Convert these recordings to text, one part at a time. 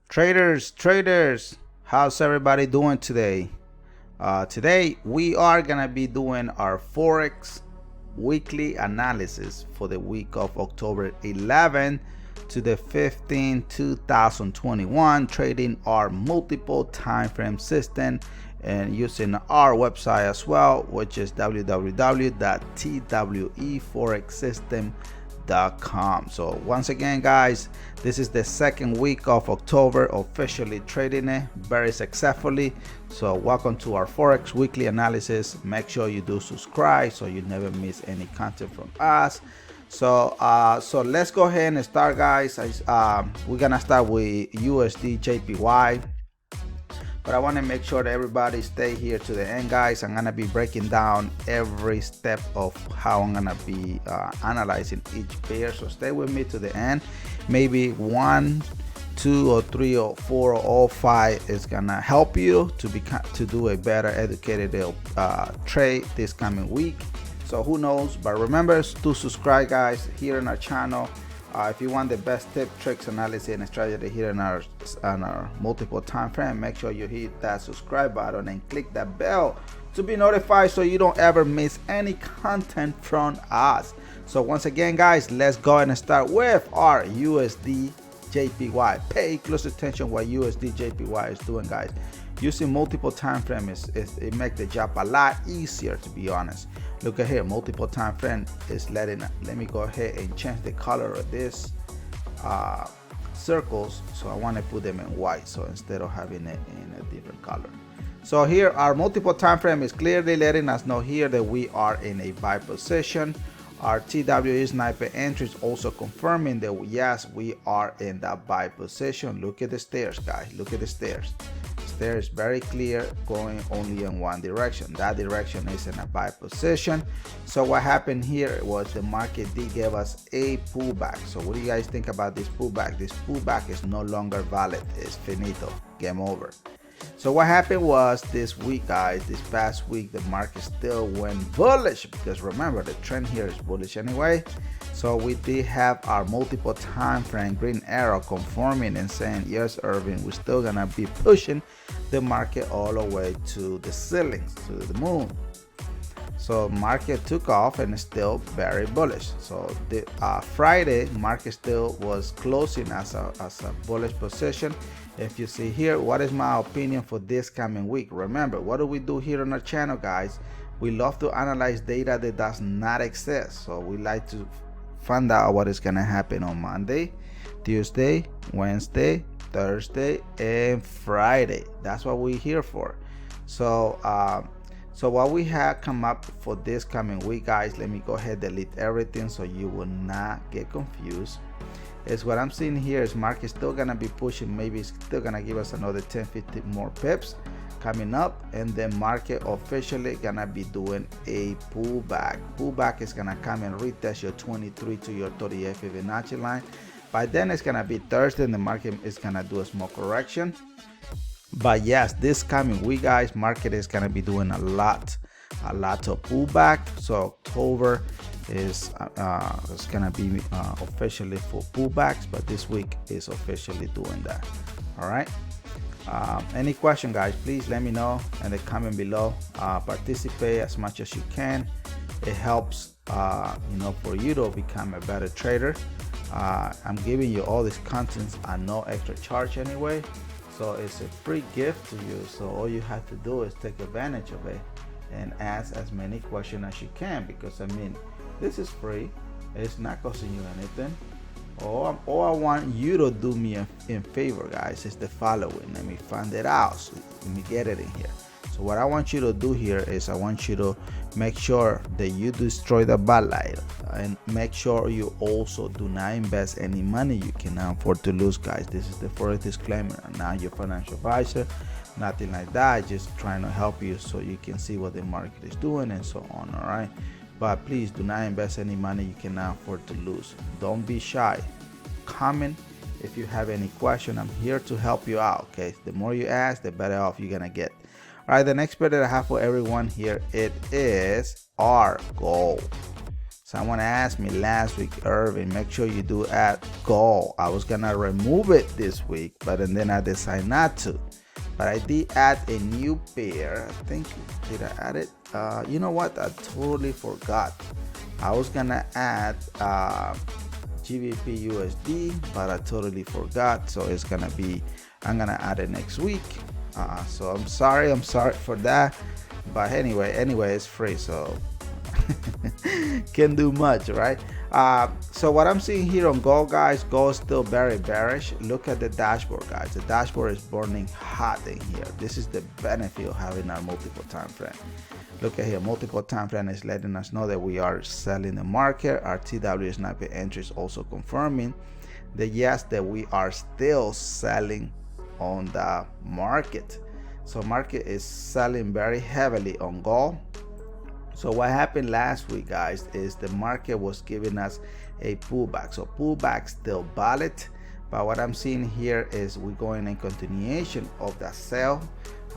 Traders, how's everybody doing today? Today we are gonna be doing our Forex weekly analysis for the week of October 11 to the 15, 2021, trading our multiple time frame system and using our website as well, which is www.tweforexsystem.com. So once again, guys, this is the second week of October officially trading it very successfully. So welcome to our Forex weekly analysis. Make sure you do subscribe so you never miss any content from us. So let's go ahead and start, guys. We're gonna start with USD Jpy. But I want to make sure that everybody stay here to the end, guys. I'm gonna be breaking down every step of how I'm gonna be analyzing each pair, so stay with me to the end. Maybe 1, 2 or 3 or 4 or all 5 is gonna help you to do a better educated trade this coming week. So who knows, but remember to subscribe, guys, here in our channel. If you want the best tip, tricks, analysis, and strategy here on our multiple time frame, make sure you hit that subscribe button and click that bell to be notified so you don't ever miss any content from us. So once again, guys, let's go ahead and start with our USD JPY. Pay close attention what USD JPY is doing, guys. Using multiple time frames, it makes the job a lot easier, to be honest. Look at here, multiple time frame is let me go ahead and change the color of this circles. So I want to put them in white, so instead of having it in a different color. So here our multiple time frame is clearly letting us know here that we are in a buy position. Our TWE sniper entry is also confirming that yes, we are in that buy position. Look at the stairs, guys. Look at the stairs. There is very clear, going only in one direction. That direction is in a buy position. So what happened here was the market did give us a pullback. So what do you guys think about this pullback? This pullback is no longer valid. It's finito, game over. So what happened was this week, guys, this past week, the market still went bullish, because remember the trend here is bullish anyway. So we did have our multiple time frame green arrow conforming and saying, yes, Irving, we're still gonna be pushing the market all the way to the ceilings, to the moon. So market took off and is still very bullish. So the Friday market still was closing as a bullish position. If you see here, what is my opinion for this coming week? Remember, what do we do here on our channel, guys? We love to analyze data that does not exist. So we like to find out what is gonna happen on Monday, Tuesday, Wednesday, Thursday, and Friday. That's what we're here for. So so what we have come up for this coming week, guys, let me go ahead and delete everything so you will not get confused. Is what I'm seeing here is market still gonna be pushing, maybe it's still gonna give us another 10-15 more pips coming up, and then market officially gonna be doing a pullback is gonna come and retest your 23 to your 38 Fibonacci line. By then it's gonna be Thursday and the market is gonna do a small correction. But yes, this coming week, guys, market is gonna be doing a lot of pullback. So October is gonna be officially for pullbacks, but this week is officially doing that. All right. Any question, guys, please let me know in the comment below. Participate as much as you can. It helps for you to become a better trader. I'm giving you all these contents at no extra charge anyway, so it's a free gift to you. So all you have to do is take advantage of it and ask as many questions as you can, because I mean, this is free. It's not costing you anything. All I want you to do me in favor, guys, is the following. Let me find it out. So let me get it in here. So what I want you to do here is I want you to make sure that you destroy the bad light, and make sure you also do not invest any money you cannot afford to lose, guys. This is the first disclaimer. I'm not your financial advisor, nothing like that. Just trying to help you so you can see what the market is doing and so on. All right. But please do not invest any money you cannot afford to lose. Don't be shy. Comment if you have any question. I'm here to help you out. Okay, the more you ask, the better off you're gonna get. All right, the next pair that I have for everyone here, it is our gold. Someone asked me last week, Irving, make sure you do add gold. I was gonna remove it this week, but then I decided not to. But I did add a new pair. I think, did I add it? You know what? I totally forgot. I was gonna add GBPUSD, but I totally forgot. So it's gonna be, I'm gonna add it next week. So I'm sorry for that. But anyway, it's free, so can't do much, right? So what I'm seeing here on gold, guys, gold is still very bearish. Look at the dashboard, guys. The dashboard is burning hot in here. This is the benefit of having our multiple time frame. Look at here, multiple time frame is letting us know that we are selling the market. Our TW sniper entry is also confirming that yes, that we are still selling on the market. So market is selling very heavily on gold. So what happened last week, guys, is the market was giving us a pullback. So pullback still valid, but what I'm seeing here is we're going in continuation of that sell.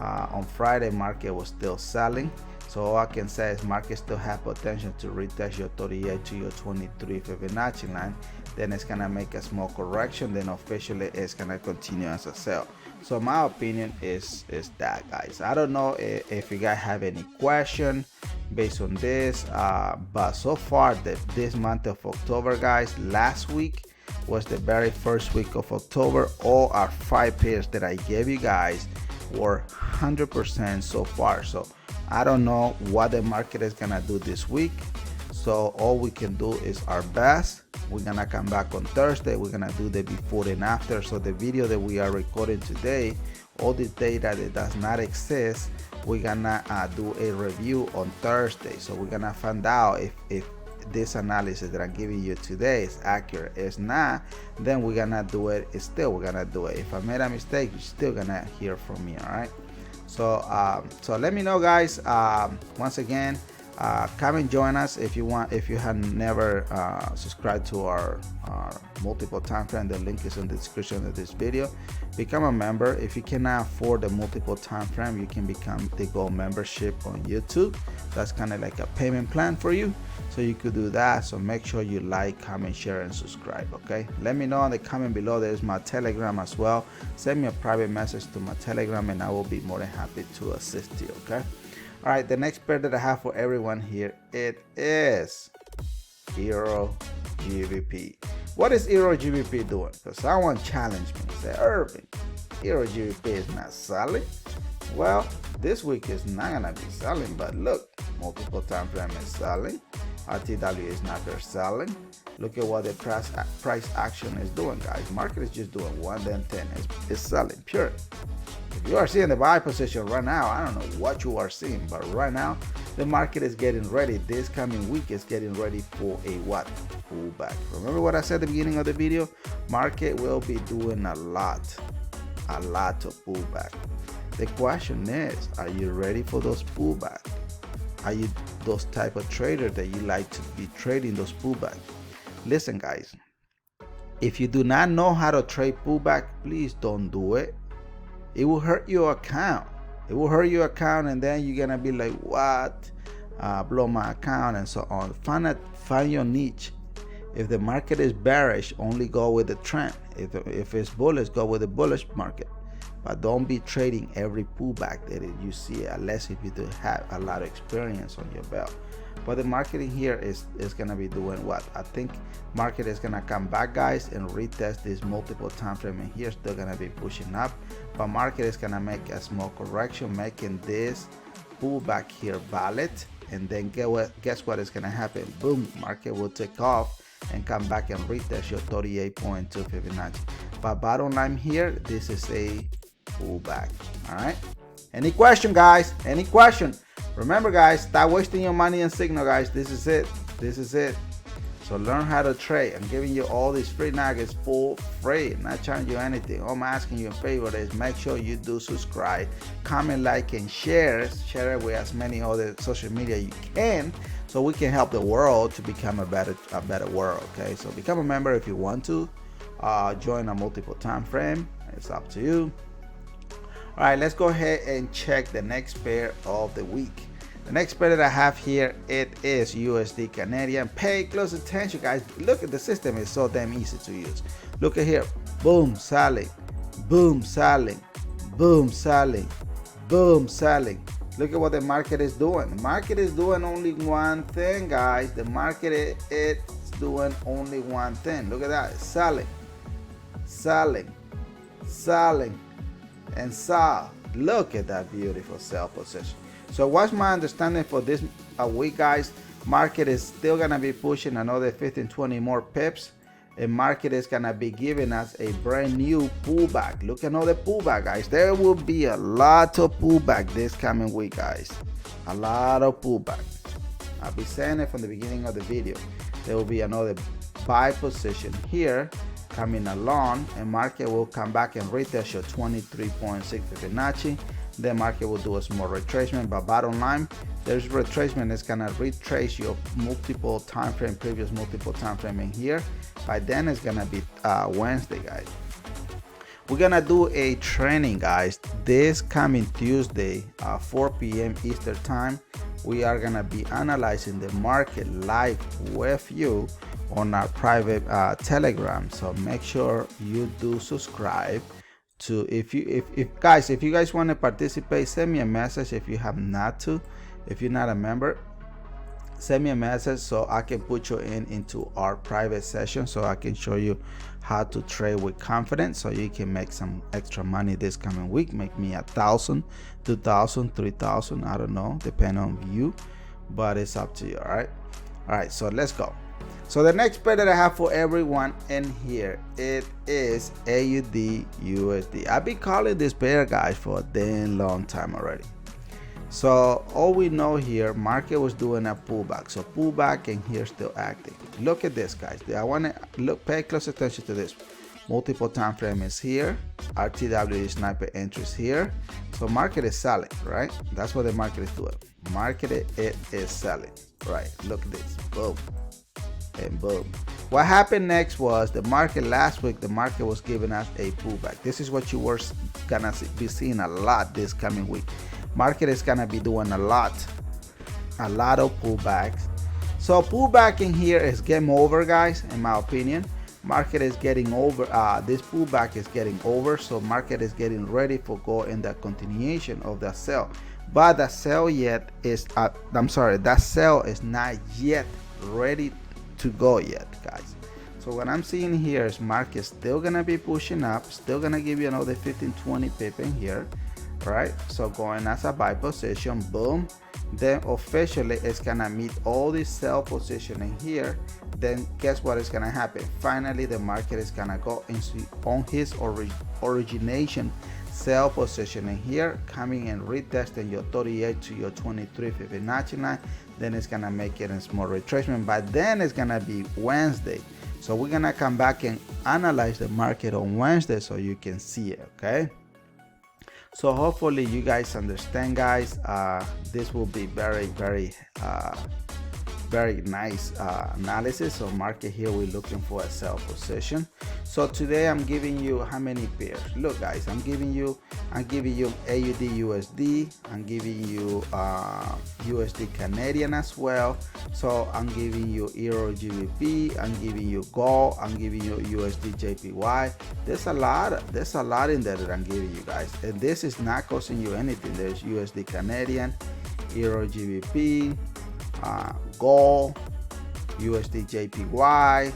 On Friday, market was still selling. So all I can say is market still have potential to retest your 38 to your 23 Fibonacci line. Then it's gonna make a small correction. Then officially it's gonna continue as a sell. So my opinion is that, guys. I don't know if you guys have any question based on this, but so far this month of October, guys, last week was the very first week of October. All our 5 pairs that I gave you guys were 100% so far. So I don't know what the market is gonna do this week. So all we can do is our best. We're gonna come back on Thursday. We're gonna do the before and after. So the video that we are recording today, all this data that does not exist, we're gonna do a review on Thursday. So we're gonna find out if this analysis that I'm giving you today is accurate. If not, then we're gonna do it. We're gonna do it. If I made a mistake, you're still gonna hear from me. All right. So so let me know, guys. Once again, come and join us if you want. If you have never subscribed to our multiple time frame, the link is in the description of this video. Become a member. If you cannot afford the multiple time frame, you can become the gold membership on YouTube. That's kind of like a payment plan for you, so you could do that. So make sure you like, comment, share, and subscribe. Okay, let me know in the comment below. There's my Telegram as well. Send me a private message to my Telegram and I will be more than happy to assist you. Okay. All right, the next pair that I have for everyone here, it is Euro GBP. What is Euro GBP doing? Because someone challenged me and said, Irving, Euro GBP is not selling. Well, this week is not gonna be selling, but look, multiple time frame is selling. RTW is not there selling. Look at what the price action is doing, guys. Market is just doing 1 then 10. It's selling, pure. If you are seeing the buy position right now, I don't know what you are seeing, but right now the market is getting ready. This coming week is getting ready for a what? Pullback. Remember what I said at the beginning of the video? Market will be doing a lot of pullback. The question is, are you ready for those pullback? Are you those type of trader that you like to be trading those pullback? Listen, guys, if you do not know how to trade pullback, please don't do it. It will hurt your account. It will hurt your account, and then you're gonna be like, what? Blow my account and so on. Find your niche. If the market is bearish, only go with the trend. If it's bullish, go with the bullish market. But don't be trading every pullback that you see, unless if you do have a lot of experience on your belt. But the market in here is gonna be doing what? I think market is gonna come back, guys, and retest this multiple time frame in here. Still gonna be pushing up, but market is gonna make a small correction, making this pullback here valid. And then guess what is gonna happen? Boom, market will take off and come back and retest your 38.2 Fibonacci. But bottom line here, this is a pullback. All right. Any question, guys? Any question? Remember, guys, stop wasting your money in signal, guys. This is it. This is it. So learn how to trade. I'm giving you all these free nuggets for free. I'm not charging you anything. All I'm asking you in favor is make sure you do subscribe, comment, like, and share. Share it with as many other social media you can, so we can help the world to become a better world. Okay, so become a member if you want to. Join a multiple time frame. It's up to you. All right, let's go ahead and check the next pair of the week. The next pair that I have here, it is USD Canadian. Pay close attention, guys. Look at the system, is so damn easy to use. Look at here, boom, selling, boom, selling, boom, selling, boom, selling. Look at what the market is doing. The market is doing only one thing, guys. The market is doing only one thing. Look at that, selling, selling, selling, and sell. Look at that beautiful sell position. So what's my understanding for this week, guys? Market is still gonna be pushing another 15, 20 more pips. And market is gonna be giving us a brand new pullback. Look at another pullback, guys. There will be a lot of pullback this coming week, guys. A lot of pullback. I'll be saying it from the beginning of the video. There will be another buy position here coming along, and market will come back and retest your 23.6 Fibonacci. The market will do a small retracement, but bottom line, there's retracement. It's gonna retrace your multiple time frame, previous multiple time frame in here. By then it's gonna be Wednesday, guys. We're gonna do a training, guys, this coming Tuesday, 4 p.m. Eastern time. We are gonna be analyzing the market live with you on our private Telegram. So make sure you do subscribe. To if you guys want to participate, send me a message. If you have not to, if you're not a member, send me a message so I can put you into our private session, so I can show you how to trade with confidence, so you can make some extra money this coming week. Make me 1,000, 2,000, 3,000, I don't know, depending on you, but it's up to you. All right, so let's go. So the next pair that I have for everyone in here, it is AUD USD. I've been calling this pair, guys, for a damn long time already. So all we know here, market was doing a pullback. So pullback, and here still acting. Look at this, guys. I want to pay close attention to this. Multiple time frame is here. RTW sniper entries here. So market is selling, right? That's what the market is doing. Market it is selling, right? Look at this, boom. And boom. What happened next was the market last week, the market was giving us a pullback. This is what you were gonna be seeing a lot this coming week. Market is gonna be doing a lot of pullbacks. So pullback in here is game over, guys, in my opinion. Market is getting over, this pullback is getting over, so market is getting ready for go in the continuation of the sell. But the sell yet is that sell is not yet ready to go yet, guys. So what I'm seeing here is market still gonna be pushing up, still gonna give you another 15-20 pip in here, right? So going as a buy position, boom. Then officially it's gonna meet all this sell position in here. Then guess what is gonna happen? Finally the market is gonna go on his origination sell position in here, coming and retesting your 38 to your 23 Fibonacci line. Then it's gonna make it a small retracement, but then it's gonna be Wednesday. So we're gonna come back and analyze the market on Wednesday so you can see it, okay? So hopefully you guys understand, guys. This will be very nice analysis. So market here, we're looking for a sell position. So today I'm giving you how many pairs? Look, guys, I'm giving you AUD USD, I'm giving you USD Canadian as well. So I'm giving you Euro GBP, I'm giving you gold, I'm giving you USD JPY. There's a lot in there that I'm giving you guys, and this is not costing you anything. There's USD Canadian, Euro GBP, gold, USD JPY.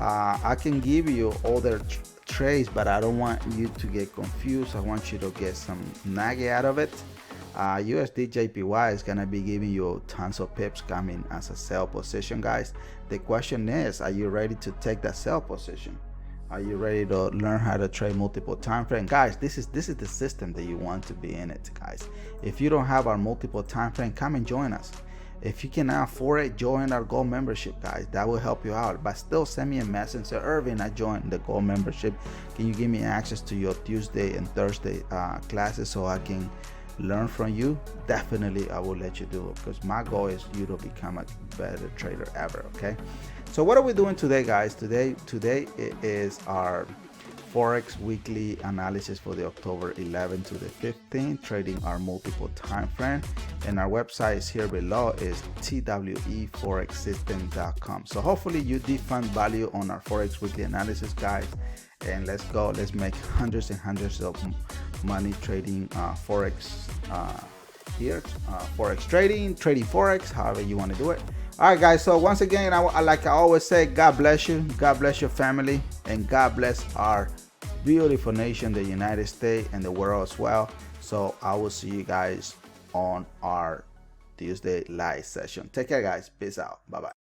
I can give you other trades, but I don't want you to get confused. I want you to get some nugget out of it. USD JPY is gonna be giving you tons of pips coming as a sell position, guys. The question is, are you ready to take that sell position? Are you ready to learn how to trade multiple time frame? Guys, this is the system that you want to be in it, guys. If you don't have our multiple time frame, come and join us. If you cannot afford it, join our gold membership, guys. That will help you out. But still send me a message, say, Irvin, I joined the gold membership. Can you give me access to your Tuesday and Thursday classes so I can learn from you? Definitely I will let you do it, because my goal is you to become a better trader ever. Okay, so what are we doing today, guys? Today is our Forex weekly analysis for the October 11 to the 15th, trading our multiple time frame. And our website is here below, is tweforexsystem.com. So hopefully you did find value on our Forex weekly analysis, guys. And let's go, let's make hundreds and hundreds of money trading Forex here. Forex trading Forex, however you want to do it. All right, guys, so once again, like I always say, God bless you, God bless your family, and God bless our beautiful nation, the United States, and the world as well. So I will see you guys on our Tuesday live session. Take care, guys. Peace out. Bye-bye.